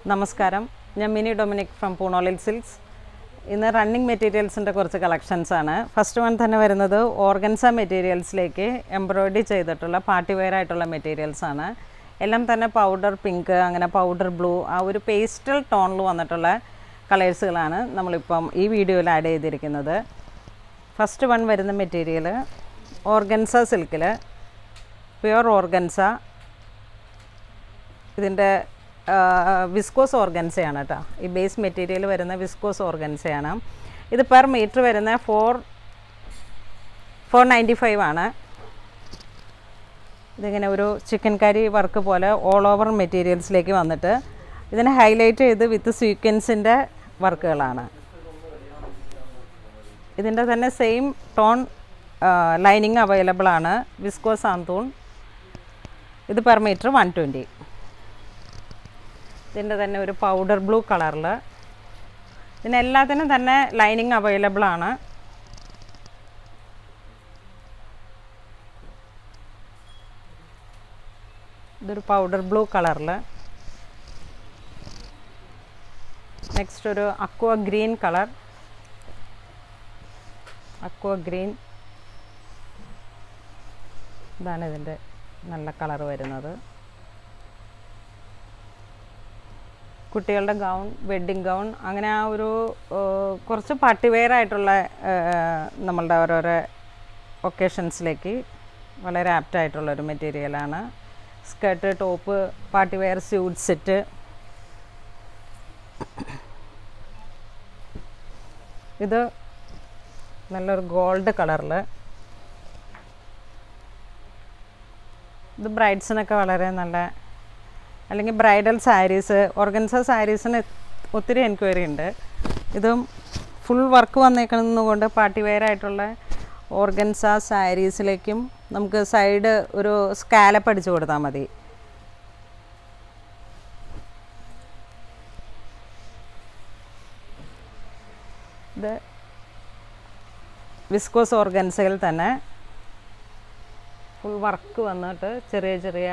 നമസ്കാരം, ഞാൻ mini Dominic from പൂണോളിൽ silks. ഇന്ന് റണ്ണിങ് മെറ്റീരിയൽസിൻ്റെ കുറച്ച് കളക്ഷൻസാണ്. ഫസ്റ്റ് വൺ തന്നെ വരുന്നത് ഓർഗൻസ മെറ്റീരിയൽസിലേക്ക് എംബ്രോയിഡറി ചെയ്തിട്ടുള്ള പാർട്ടി വെയർ ആയിട്ടുള്ള മെറ്റീരിയൽസാണ്. എല്ലാം തന്നെ പൗഡർ പിങ്ക്, അങ്ങനെ പൗഡർ ബ്ലൂ, ആ ഒരു പേസ്റ്റൽ ടോണിൽ വന്നിട്ടുള്ള കളേഴ്സുകളാണ് നമ്മളിപ്പം ഈ വീഡിയോയിൽ ആഡ് ചെയ്തിരിക്കുന്നത്. ഫസ്റ്റ് വൺ വരുന്ന മെറ്റീരിയൽ ഓർഗൻസ സിൽക്കിൽ, പ്യുവർ ഓർഗൻസ. ഇതിൻ്റെ വിസ്കോസ് ഓർഗൻസയാണ് കേട്ടോ. ഈ ബേസ് മെറ്റീരിയൽ വരുന്ന വിസ്കോസ് ഓർഗൻസയാണ്. ഇത് പെർ മീറ്റർ വരുന്ന 495 ആണ്. ഇതിങ്ങനെ ഒരു ചിക്കൻ കറി വർക്ക് പോലെ ഓൾ ഓവർ മെറ്റീരിയൽസിലേക്ക് വന്നിട്ട് ഇതിനെ ഹൈലൈറ്റ് ചെയ്ത് വിത്ത് സ്വീക്വൻസിൻ്റെ വർക്കുകളാണ്. ഇതിൻ്റെ തന്നെ സെയിം ടോൺ ലൈനിങ് അവൈലബിൾ ആണ്. വിസ്കോസ് ആന്തൂൺ. ഇത് പെർ മീറ്റർ 120. ഇതിൻ്റെ തന്നെ ഒരു പൗഡർ ബ്ലൂ കളറിൽ. ഇതിനെല്ലാത്തിനും തന്നെ ലൈനിങ് അവൈലബിൾ ആണ്. ഇതൊരു പൗഡർ ബ്ലൂ കളറിൽ. നെക്സ്റ്റ് ഒരു aqua green colour. Aqua green, ഇതാണ് ഇതിൻ്റെ നല്ല കളർ വരുന്നത്. കുട്ടികളുടെ ഗൗൺ, വെഡ്ഡിങ് ഗൗൺ, അങ്ങനെ ആ ഒരു കുറച്ച് പാർട്ടി വെയർ ആയിട്ടുള്ള നമ്മളുടെ ഓരോരോ ഒക്കേഷൻസിലേക്ക് വളരെ ആപ്റ്റായിട്ടുള്ളൊരു മെറ്റീരിയലാണ്. Skirt, top, party wear suit set. ഇത് നല്ലൊരു ഗോൾഡ് കളറിൽ. ഇത് ബ്രൈഡ്സിനൊക്കെ വളരെ നല്ല, അല്ലെങ്കിൽ ബ്രൈഡൽ സാരീസ്, ഓർഗൻസ സാരീസിന് ഒത്തിരി എൻക്വയറി ഉണ്ട്. ഇതും ഫുൾ വർക്ക് വന്നേക്കുന്നതുകൊണ്ട് പാർട്ടി വെയർ ആയിട്ടുള്ള ഓർഗൻസ സാരീസിലേക്കും നമുക്ക് സൈഡ് ഒരു സ്കാലപ്പ് അടിച്ചു കൊടുത്താൽ മതി. ഇത് വിസ്കോസ് ഓർഗൻസയിൽ തന്നെ ഫുൾ വർക്ക് വന്നിട്ട് ചെറിയ ചെറിയ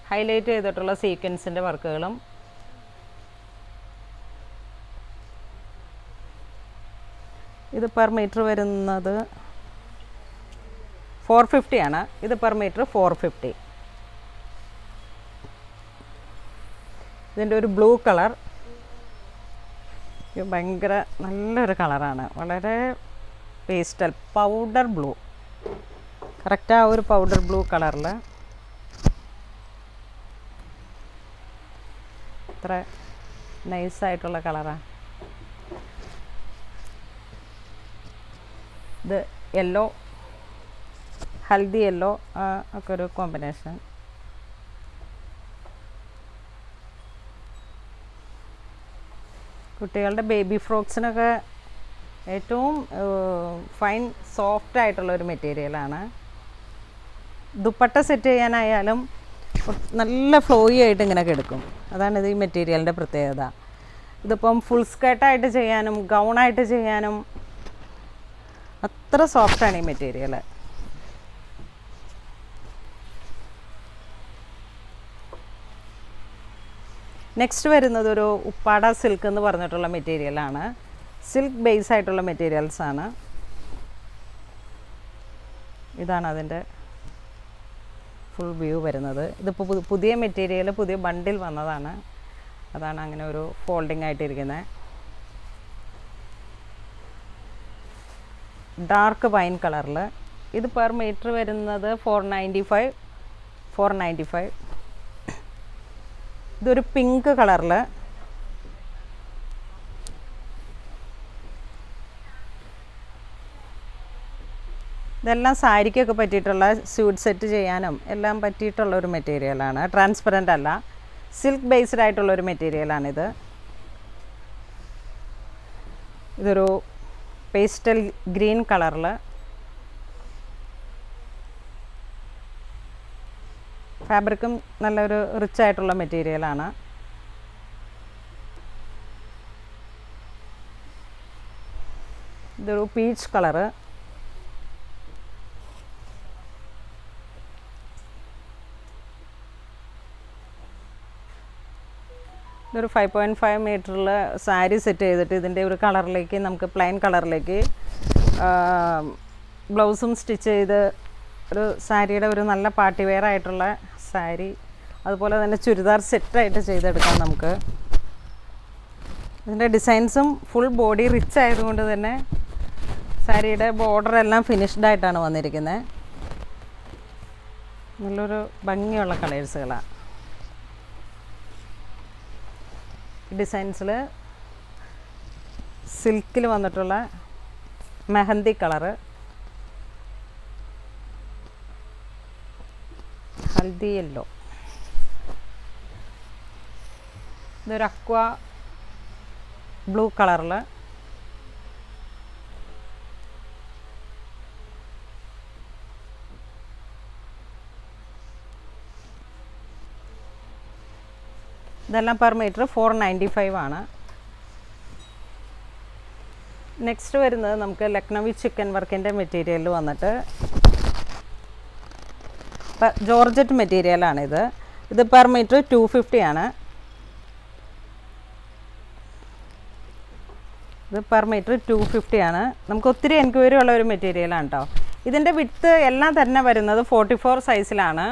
ഹൈലൈറ്റ് ചെയ്തിട്ടുള്ള സീക്വൻസിൻ്റെ വർക്കുകളും. ഇത് പെർ മീറ്റർ വരുന്നത് 450 ആണ്. ഇത് പെർ മീറ്റർ 450. ഇതിൻ്റെ ഒരു ബ്ലൂ കളർ. ഇത് ഭയങ്കര നല്ലൊരു കളറാണ്. വളരെ പേസ്റ്റൽ പൗഡർ ബ്ലൂ, കറക്റ്റ് ആ ഒരു പൗഡർ ബ്ലൂ കളറിൽ. അത്ര നൈസായിട്ടുള്ള കളറാണ്. ഇത് യെല്ലോ, ഹൽദി യെല്ലോ ഒക്കെ ഒരു കോമ്പിനേഷൻ. കുട്ടികളുടെ ബേബി ഫ്രോക്സിനൊക്കെ ഏറ്റവും ഫൈൻ സോഫ്റ്റ് ആയിട്ടുള്ളൊരു മെറ്റീരിയലാണ്. ദുപ്പട്ട സെറ്റ് ചെയ്യാനായാലും നല്ല ഫ്ലോയി ആയിട്ട് ഇങ്ങനെ കിടക്കും. അതാണ് ഇത് ഈ മെറ്റീരിയലിൻ്റെ പ്രത്യേകത. ഇതിപ്പം ഫുൾ സ്കേർട്ടായിട്ട് ചെയ്യാനും ഗൗണായിട്ട് ചെയ്യാനും അത്ര സോഫ്റ്റാണ് ഈ മെറ്റീരിയൽ. നെക്സ്റ്റ് വരുന്നത് ഒരു ഉപ്പാട സിൽക്ക് എന്ന് പറഞ്ഞിട്ടുള്ള മെറ്റീരിയലാണ്. സിൽക്ക് ബേസ് ആയിട്ടുള്ള മെറ്റീരിയൽസാണ്. ഇതാണ് അതിൻ്റെ ഫുൾ വ്യൂ വരുന്നത്. ഇതിപ്പോൾ പുതിയ മെറ്റീരിയൽ, പുതിയ ബണ്ടിൽ വന്നതാണ്. അതാണ് അങ്ങനെ ഒരു ഫോൾഡിങ് ആയിട്ടിരിക്കുന്നത്. ഡാർക്ക് വൈൻ കളറിൽ. ഇത് പെർ മീറ്റർ വരുന്നത് 495. ഇതൊരു പിങ്ക് കളറിൽ. ഇതെല്ലാം സാരിക്കൊക്കെ പറ്റിയിട്ടുള്ള സ്യൂട്ട് സെറ്റ് ചെയ്യാനും എല്ലാം പറ്റിയിട്ടുള്ള ഒരു മെറ്റീരിയലാണ്. ട്രാൻസ്പെറൻ്റ് അല്ല, സിൽക്ക് ബേസ്ഡ് ആയിട്ടുള്ളൊരു മെറ്റീരിയലാണിത്. ഇതൊരു പേസ്റ്റൽ ഗ്രീൻ കളറിൽ. ഫാബ്രിക്കും നല്ലൊരു റിച്ച് ആയിട്ടുള്ള മെറ്റീരിയലാണ്. ഇതൊരു പീച്ച് കളറ്. ഇതൊരു 5.5 മീറ്ററിൽ സാരി സെറ്റ് ചെയ്തിട്ട് ഇതിൻ്റെ ഒരു കളറിലേക്ക് നമുക്ക് പ്ലെയിൻ കളറിലേക്ക് ബ്ലൗസും സ്റ്റിച്ച് ചെയ്ത് ഒരു സാരിയുടെ ഒരു നല്ല പാർട്ടി വെയർ ആയിട്ടുള്ള സാരി, അതുപോലെ തന്നെ ചുരിദാർ സെറ്റായിട്ട് ചെയ്തെടുക്കാം നമുക്ക്. ഇതിൻ്റെ ഡിസൈൻസും ഫുൾ ബോഡി റിച്ച് ആയതുകൊണ്ട് തന്നെ സാരിയുടെ ബോർഡർ എല്ലാം ഫിനിഷ്ഡ് ആയിട്ടാണ് വന്നിരിക്കുന്നത്. നല്ലൊരു ഭംഗിയുള്ള കളേഴ്സുകളാണ്. ഡിസൈൻസിൽ സിൽക്കിൽ വന്നിട്ടുള്ള മെഹന്തി കളറ്, ഹൽദി യെല്ലോ, ഇതൊരു അക്വ ബ്ലൂ കളറിൽ, ഇതെല്ലാം പെർ മീറ്റർ 495 ആണ്. നെക്സ്റ്റ് വരുന്നത് നമുക്ക് ലക്നവി ചിക്കൻ വർക്കിൻ്റെ മെറ്റീരിയലിൽ വന്നിട്ട് ജോർജറ്റ് മെറ്റീരിയലാണിത്. ഇത് പെർ മീറ്റർ 250 ആണ്. ഇത് പെർ മീറ്റർ 250 ആണ്. നമുക്ക് ഒത്തിരി എൻക്വയറി ഉള്ള ഒരു മെറ്റീരിയലാണ് കേട്ടോ. ഇതിൻ്റെ വിഡ്ത്ത് എല്ലാം തന്നെ വരുന്നത് 44 സൈസിലാണ്.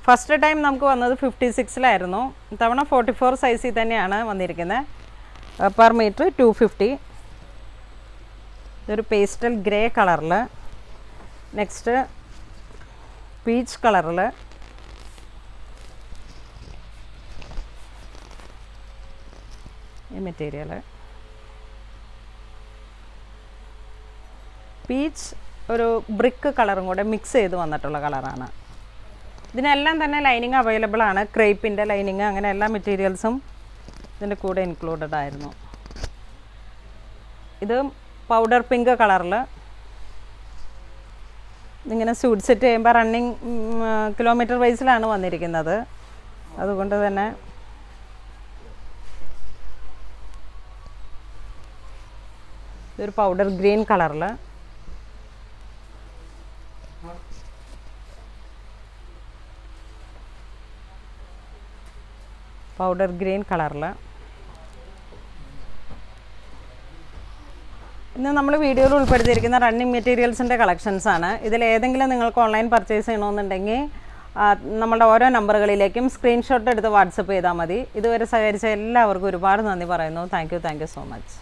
ഫസ്റ്റ് ടൈം നമുക്ക് വന്നത് 56-ലായിരുന്നു. തവണ 44 സൈസിൽ തന്നെയാണ് വന്നിരിക്കുന്നത്. Per metre 250. ഇതൊരു പേസ്റ്റൽ ഗ്രേ കളറിൽ, നെക്സ്റ്റ് പീച്ച് കളറിൽ, ഈ മെറ്റീരിയൽ പീച്ച് ഒരു ബ്രിക്ക് കളറും കൂടെ മിക്സ് ചെയ്ത് വന്നിട്ടുള്ള കളറാണ്. ഇതിനെല്ലാം തന്നെ ലൈനിങ് അവൈലബിൾ ആണ്. ക്രേപ്പിൻ്റെ ലൈനിങ്, അങ്ങനെ എല്ലാ മെറ്റീരിയൽസും ഇതിൻ്റെ കൂടെ ഇൻക്ലൂഡഡ് ആയിരുന്നു. ഇത് പൗഡർ പിങ്ക് കളറിൽ, ഇതിങ്ങനെ സ്യൂട്ട് സെറ്റ് ചെയ്യുമ്പോൾ റണ്ണിങ് കിലോമീറ്റർ വൈസിലാണ് വന്നിരിക്കുന്നത്. അതുകൊണ്ട് തന്നെ ഇതൊരു പൗഡർ ഗ്രീൻ കളറിൽ, പൗഡർ ഗ്രീൻ കളറിൽ. ഇന്ന് നമ്മൾ വീഡിയോയിൽ ഉൾപ്പെടുത്തിയിരിക്കുന്ന റണ്ണിങ് മെറ്റീരിയൽസിൻ്റെ കളക്ഷൻസാണ്. ഇതിലേതെങ്കിലും നിങ്ങൾക്ക് ഓൺലൈൻ പർച്ചേസ് ചെയ്യണമെന്നുണ്ടെങ്കിൽ നമ്മളുടെ ഓരോ നമ്പറുകളിലേക്കും സ്ക്രീൻഷോട്ട് എടുത്ത് വാട്സപ്പ് ചെയ്താൽ മതി. ഇതുവരെ സഹകരിച്ച എല്ലാവർക്കും ഒരുപാട് നന്ദി പറയുന്നു. Thank you so much.